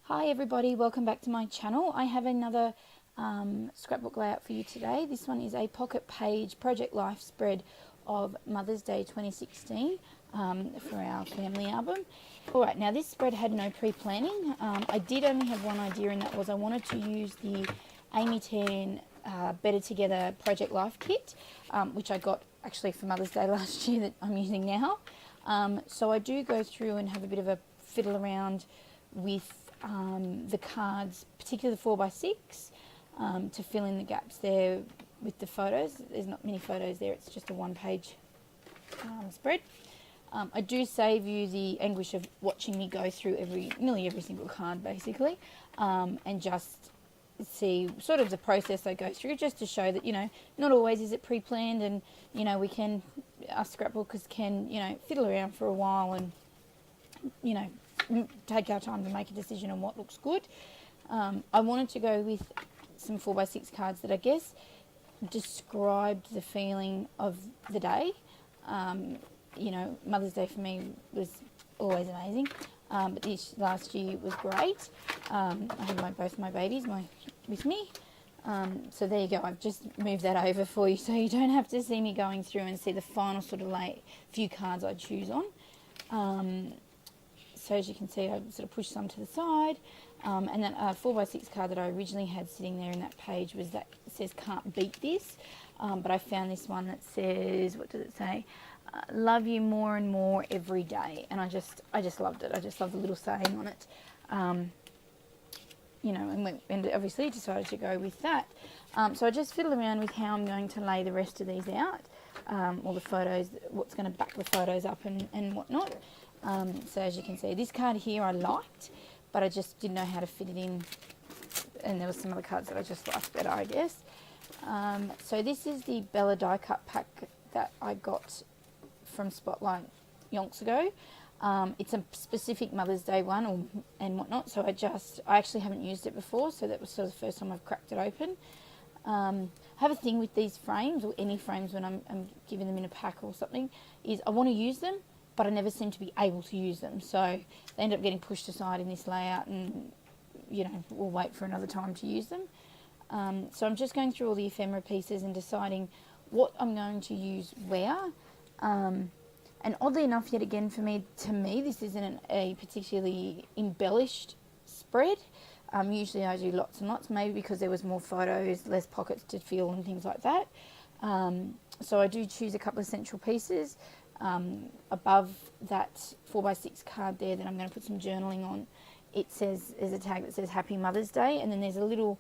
Hi everybody, welcome back to my channel. I have another scrapbook layout for you today. This one is a pocket page Project Life spread of Mother's Day 2016 for our family album. Alright, now this spread had no pre-planning. I did only have one idea, and that was I wanted to use the Amy Tan Better Together Project Life kit, which I got actually for Mother's Day last year that I'm using now. So I do go through and have a bit of a fiddle around with the cards, particularly the 4x6, to fill in the gaps there with the photos. There's not many photos there, it's just a one-page spread. I do save you the anguish of watching me go through nearly every single card basically, and just see sort of the process I go through, just to show that, you know, not always is it pre-planned, and, you know, us scrapbookers can, you know, fiddle around for a while and, you know, take our time to make a decision on what looks good. I wanted to go with some 4x6 cards that I guess described the feeling of the day. You know, Mother's Day for me was always amazing, but this last year was great. I had both my babies with me. So there you go, I've just moved that over for you so you don't have to see me going through and see the final sort of few cards I choose on. So as you can see, I sort of pushed some to the side, and that 4x6 card that I originally had sitting there in that page was that it says "Can't Beat This," but I found this one that says, what does it say? Love you more and more every day, and I just loved it. I just love the little saying on it, you know, and obviously decided to go with that. So I just fiddled around with how I'm going to lay the rest of these out, all the photos, what's going to back the photos up and whatnot. So as you can see, this card here I liked, but I just didn't know how to fit it in, and there were some other cards that I just liked better, I guess. So this is the Bella die cut pack that I got from Spotlight yonks ago. It's a specific Mother's Day one and whatnot, so I actually haven't used it before, so that was sort of the first time I've cracked it open. I have a thing with these frames, or any frames when I'm giving them in a pack or something, is I want to use them, but I never seem to be able to use them, so they end up getting pushed aside in this layout, and, you know, we'll wait for another time to use them. So I'm just going through all the ephemera pieces and deciding what I'm going to use where. And oddly enough, yet again, to me, this isn't a particularly embellished spread. Usually I do lots and lots, maybe because there was more photos, less pockets to fill and things like that. So I do choose a couple of central pieces. Above that 4x6 card there that I'm going to put some journaling on, it says, there's a tag that says Happy Mother's Day, and then there's a little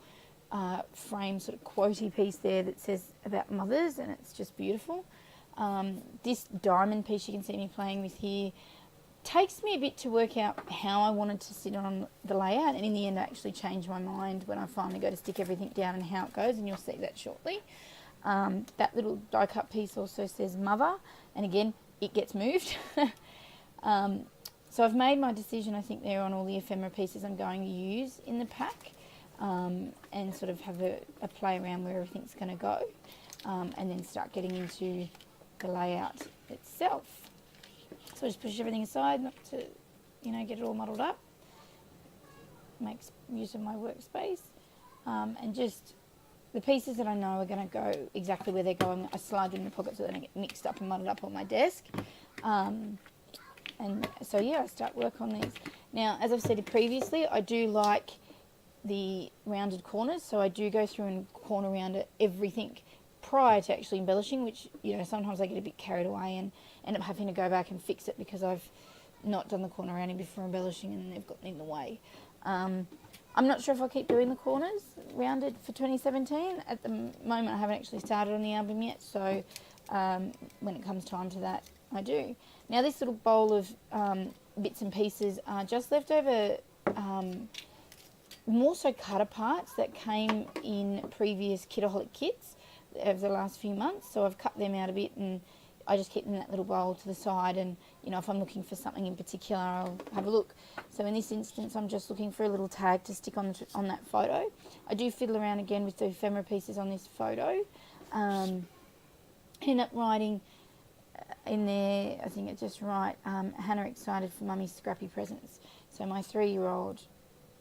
frame sort of quotey piece there that says about mothers, and it's just beautiful. This diamond piece you can see me playing with here takes me a bit to work out how I wanted to sit on the layout, and in the end I actually changed my mind when I finally go to stick everything down and how it goes, and you'll see that shortly. That little die cut piece also says Mother, and again it gets moved. So I've made my decision, I think, there on all the ephemera pieces I'm going to use in the pack, and sort of have a play around where everything's going to go, and then start getting into the layout itself. So I just push everything aside, not to, you know, get it all muddled up. Makes use of my workspace, and just the pieces that I know are going to go exactly where they're going, I slide them in the pocket so they don't get mixed up and muddled up on my desk. And so yeah, I start work on these. Now, as I've said previously, I do like the rounded corners, so I do go through and corner round everything prior to actually embellishing, which, you know, sometimes I get a bit carried away and end up having to go back and fix it because I've not done the corner rounding before embellishing and they've gotten in the way. I'm not sure if I'll keep doing the corners rounded for 2017. At the moment I haven't actually started on the album yet, so when it comes time to that, I do. Now this little bowl of bits and pieces are just leftover, more so cutter parts that came in previous Kitaholic kits over the last few months, so I've cut them out a bit and I just keep them in that little bowl to the side, and, you know, if I'm looking for something in particular, I'll have a look. So in this instance, I'm just looking for a little tag to stick on that photo. I do fiddle around again with the ephemera pieces on this photo. End up writing in there, I think it's just right, Hannah excited for Mummy's scrappy presents. So my 3-year-old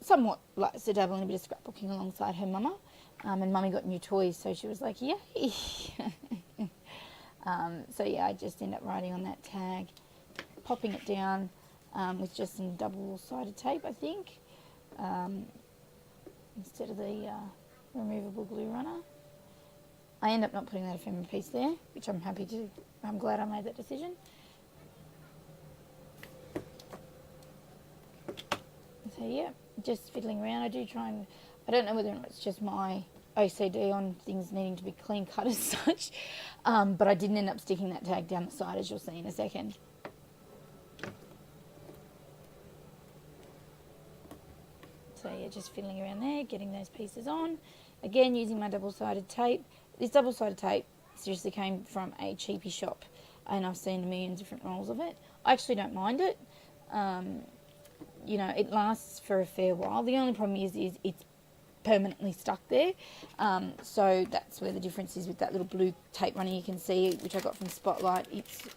somewhat likes to dabble in a bit of scrapbooking alongside her mama. And mummy got new toys, so she was like, yay. So yeah, I just end up writing on that tag, popping it down with just some double-sided tape, I think, instead of the removable glue runner. I end up not putting that ephemera piece there, which I'm glad I made that decision. So yeah, just fiddling around. I do try and, I don't know whether it's just my OCD on things needing to be clean cut as such, but I didn't end up sticking that tag down the side, as you'll see in a second. So yeah, just fiddling around there, getting those pieces on. Again, using my double-sided tape. This double-sided tape seriously came from a cheapy shop, and I've seen a million different rolls of it. I actually don't mind it. You know, it lasts for a fair while. The only problem is it's permanently stuck there. So that's where the difference is with that little blue tape runner you can see, which I got from Spotlight. It's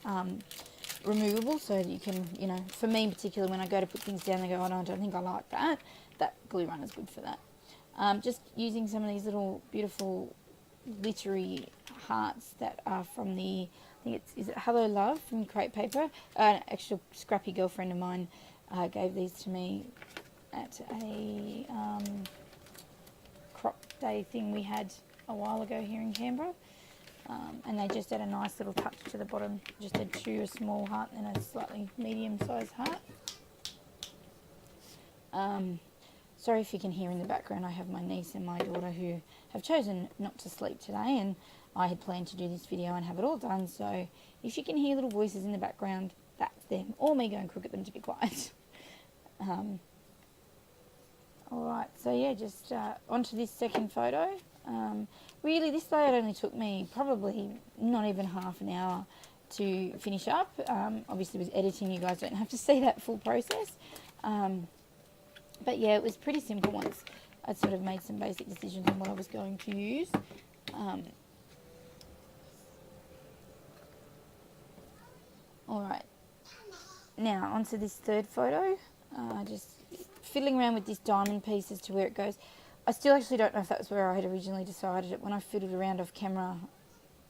removable, so that you can, you know, for me in particular, when I go to put things down, they go, oh, no, I don't think I like that. That glue runner's good for that. Just using some of these little beautiful glittery hearts that are from the, I think is it Hello Love from Crepe Paper. An actual scrappy girlfriend of mine gave these to me at a crop day thing we had a while ago here in Canberra. And they just add a nice little touch to the bottom. Just add two, a small heart and a slightly medium-sized heart. Sorry if you can hear in the background, I have my niece and my daughter who have chosen not to sleep today, and I had planned to do this video and have it all done, so if you can hear little voices in the background, that's them, or me going crook at them to be quiet. Alright, so yeah, just onto this second photo. Really, this layout only took me probably not even half an hour to finish up. Obviously with editing, you guys don't have to see that full process. But yeah, it was pretty simple once I'd sort of made some basic decisions on what I was going to use. Alright, now onto this third photo. Just fiddling around with this diamond piece as to where it goes. I still actually don't know if that was where I had originally decided it. When I fiddled around off camera,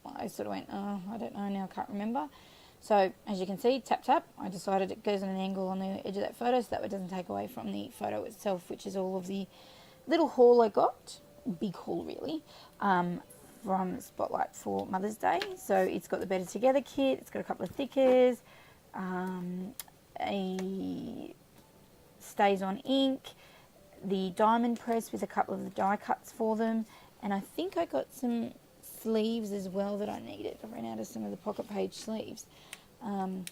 I sort of went, oh, I don't know now, I can't remember. So, as you can see, tap tap, I decided it goes on an angle on the edge of that photo so that way it doesn't take away from the photo itself, which is all of the little haul I got, big haul really, from Spotlight for Mother's Day. So it's got the Better Together kit, it's got a couple of thickers, a stays on ink, the diamond press with a couple of the die cuts for them, and I think I got some sleeves as well that I needed. I ran out of some of the pocket page sleeves. So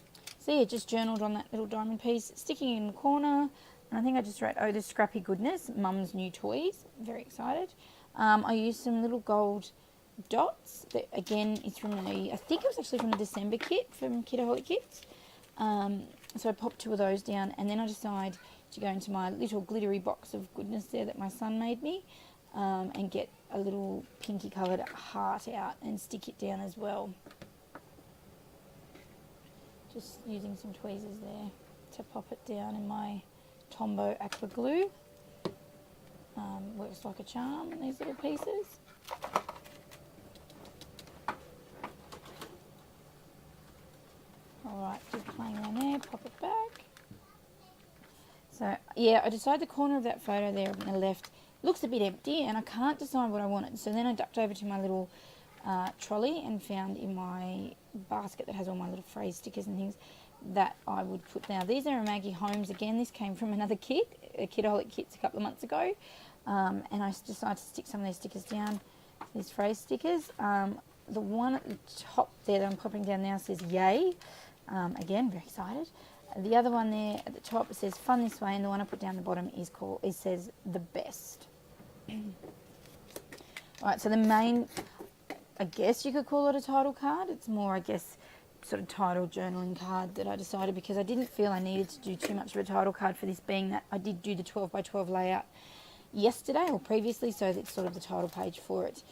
yeah, just journaled on that little diamond piece, sticking it in the corner, and I think I just wrote, oh, this scrappy goodness, Mum's new toys. Very excited. I used some little gold dots that again is from I think it was actually from the December kit from Kidaholic Kits. So I popped two of those down, and then I decided to go into my little glittery box of goodness there that my son made me, and get a little pinky coloured heart out and stick it down as well. Just using some tweezers there to pop it down in my Tombow aqua glue. Works like a charm in these little pieces. Alright, just playing around there, pop it back. So yeah, I decided the corner of that photo there on the left looks a bit empty and I can't decide what I wanted. So then I ducked over to my little trolley and found in my basket that has all my little phrase stickers and things that I would put. Now these are a Maggie Holmes. Again, this came from another kit, a Kidaholic Kits a couple of months ago. And I decided to stick some of these stickers down, these phrase stickers. The one at the top there that I'm popping down now says yay. Again, very excited. The other one there at the top, it says fun this way, and the one I put down the bottom is called, it says the best. Alright, so the main, I guess you could call it a title card. It's more, I guess, sort of title journaling card that I decided, because I didn't feel I needed to do too much of a title card for this, being that I did do the 12 by 12 layout yesterday or previously, so it's sort of the title page for it.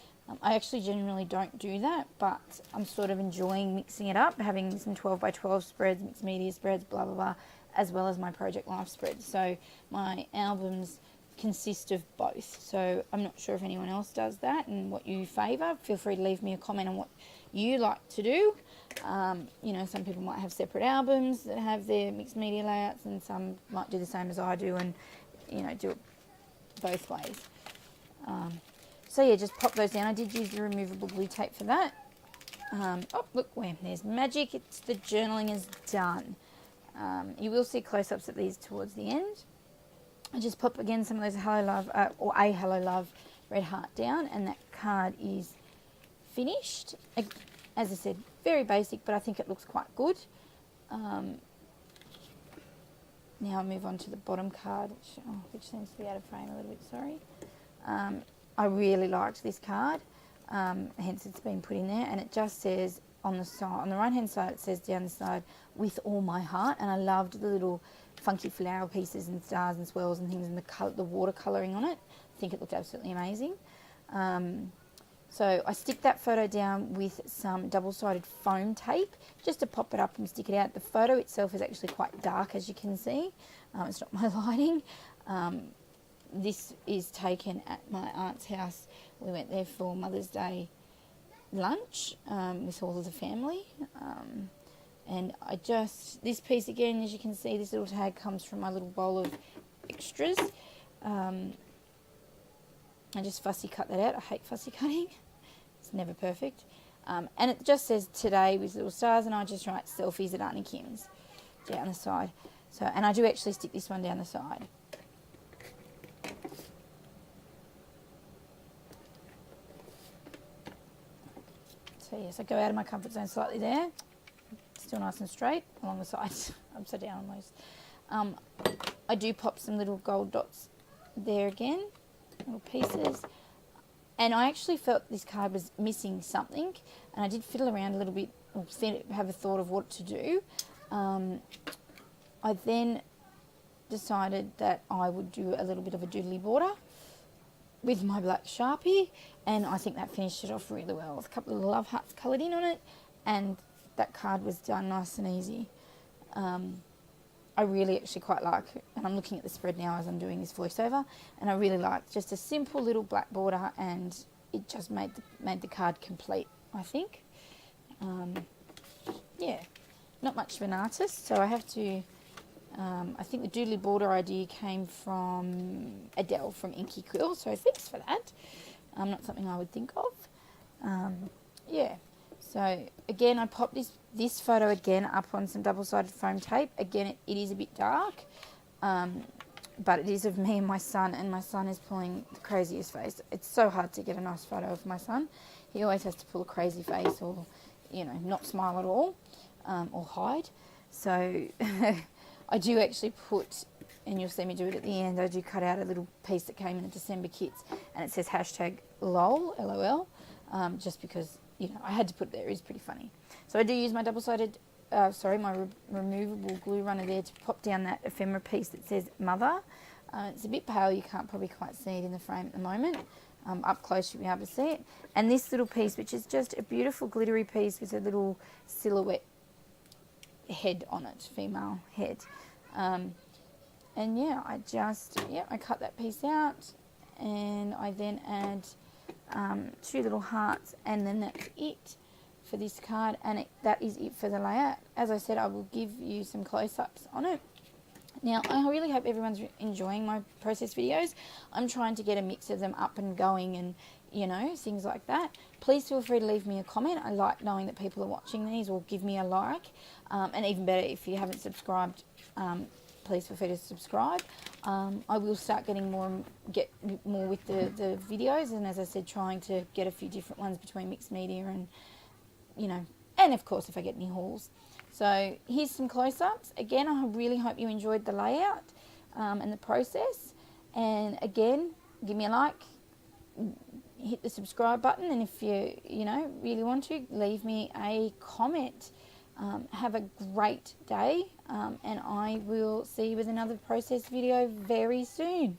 I actually generally don't do that, but I'm sort of enjoying mixing it up, having some 12 by 12 spreads, mixed media spreads, blah, blah, blah, as well as my Project Life spreads. So my albums consist of both. So I'm not sure if anyone else does that and what you favour. Feel free to leave me a comment on what you like to do. You know, some people might have separate albums that have their mixed media layouts, and some might do the same as I do and, you know, do it both ways. So yeah, just pop those down. I did use the removable glue tape for that. Oh, look, wham, there's magic. It's the journaling is done. You will see close-ups of these towards the end. I just pop again some of those Hello Love, or a Hello Love red heart down, and that card is finished. As I said, very basic, but I think it looks quite good. Now I move on to the bottom card, which seems to be out of frame a little bit, sorry. I really liked this card, hence it's been put in there, and it just says on the side, on the right hand side, it says down the side, with all my heart, and I loved the little funky flower pieces and stars and swirls and things, and the watercolouring on it. I think it looked absolutely amazing. So I stick that photo down with some double-sided foam tape just to pop it up and stick it out. The photo itself is actually quite dark, as you can see. It's not my lighting. This is taken at my aunt's house. We went there for Mother's Day lunch with all of the family. And this piece again, as you can see, this little tag comes from my little bowl of extras. I just fussy cut that out. I hate fussy cutting. It's never perfect. And it just says today with little stars, and I just write selfies at Auntie Kim's down the side. So, and I do actually stick this one down the side. So yes, I go out of my comfort zone slightly there. Still nice and straight along the sides, upside down almost. I do pop some little gold dots there again, little pieces. And I actually felt this card was missing something, and I did fiddle around a little bit, or have a thought of what to do. I then decided that I would do a little bit of a doodly border with my black Sharpie, and I think that finished it off really well. With a couple of love hearts coloured in on it, and that card was done nice and easy. I really actually quite like, and I'm looking at the spread now as I'm doing this voiceover, and I really liked just a simple little black border, and it just made the card complete, I think. Yeah, not much of an artist, so I have to, I think the doodly border idea came from Adele from Inky Quill, so thanks for that. Not something I would think of. Yeah. So again, I popped this photo again up on some double-sided foam tape. Again, it is a bit dark, but it is of me and my son is pulling the craziest face. It's so hard to get a nice photo of my son. He always has to pull a crazy face, or, you know, not smile at all, or hide. So I do actually put, and you'll see me do it at the end, I do cut out a little piece that came in the December kits, and it says hashtag LOL, LOL, just because, you know, I had to put it there. It's pretty funny. So I do use my double-sided, my removable glue runner there to pop down that ephemera piece that says Mother. It's a bit pale. You can't probably quite see it in the frame at the moment. Up close you'll be able to see it. And this little piece, which is just a beautiful glittery piece with a little silhouette head on it, female head. And yeah, I cut that piece out, and I then add 2 little hearts, and then that's it for this card, and that is it for the layout. As I said, I will give you some close-ups on it. Now, I really hope everyone's enjoying my process videos. I'm trying to get a mix of them up and going, and, you know, things like that. Please feel free to leave me a comment. I like knowing that people are watching these, or give me a like. And even better, if you haven't subscribed, please feel free to subscribe. I will start get more with the videos, and as I said, trying to get a few different ones between mixed media and, you know, and of course if I get any hauls. So here's some close-ups. Again, I really hope you enjoyed the layout and the process. And again, give me a like, hit the subscribe button, and if you know, really want to, leave me a comment. Have a great day, and I will see you with another process video very soon.